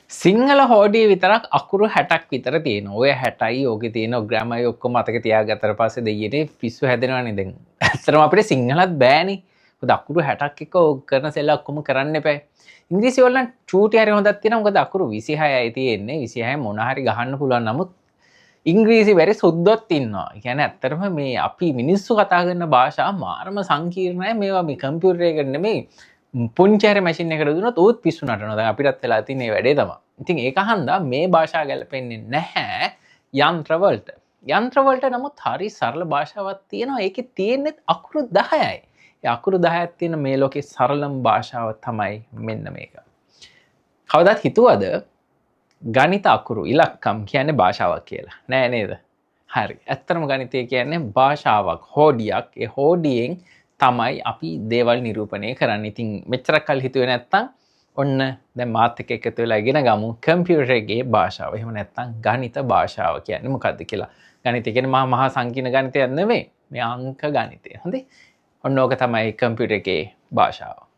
සිංහල හෝඩිය විතරක් අකුරු 60ක් විතර තියෙනවා. ඔය 60යි ඕකේ තියෙන ග්‍රැමරයි ඔක්කොම මතක තියාගත්තට පස්සේ දෙයියනේ පිස්සු හැදෙනවනේ දැන්. ඇත්තටම අපිට සිංහලත් බෑනේ. මොකද අකුරු 60ක් එක ඕක කරන සෙල්ල ඔක්කොම කරන්න එපා. ඉංග්‍රීසි වල නම් චූටි හරි හොඳක් තියෙනවා. මොකද අකුරු 26යි තියෙන්නේ. 26 මොන හරි ගහන්න පුළුවන්. නමුත් ඉංග්‍රීසි වැරි සුද්දොත් ඉන්නවා. ඒ කියන්නේ ඇත්තටම මේ අපි මිනිස්සු කතා කරන භාෂාව මාරම සංකීර්ණයි. මේවා මේ කම්පියුටර් එකකට නෙමෙයි පුංචි හරි මැෂින් එකකට දුන්නොත් උත් පිස්සු නටනවා. දැන් අපිටත් වෙලා තියෙන මේ වැඩේ තමයි. ඉතින් ඒක හන්දා මේ භාෂාව ගැලපෙන්නේ නැහැ යන්ත්‍ර වලට. යන්ත්‍ර වලට නමුත් හරි සරල භාෂාවක් තියෙනවා. ඒකේ තියෙන්නේ අකුරු 10යි. ඒ අකුරු 10ක් තියෙන මේ ලෝකේ සරලම භාෂාව තමයි මෙන්න මේක. කවදාත් හිතුවද ගණිත අකුරු ඉලක්කම් කියන්නේ භාෂාවක් කියලා? නෑ නේද? හරි. ඇත්තටම ගණිතය කියන්නේ භාෂාවක්, හෝඩියක්. ඒ හෝඩියෙන් තමයි අපි දේවල් නිරූපණය කරන්න. ඉතින් මෙච්චරක් කල් හිතුවේ නැත්තම් ඔන්න දැන් මාත් එක්ක එකතු වෙලා ඉගෙන ගමු කම්පියුටර් එකේ භාෂාව. එහෙම නැත්තම් ගණිත භාෂාව කියන්නේ මොකද්ද කියලා. ගණිතය කියන්නේ මහා සංකීර්ණ ගණිතයක් නෙවෙයි. මේ අංක ගණිතය. හොඳේ. ඔන්න ඕක තමයි කම්පියුටර් එකේ භාෂාව.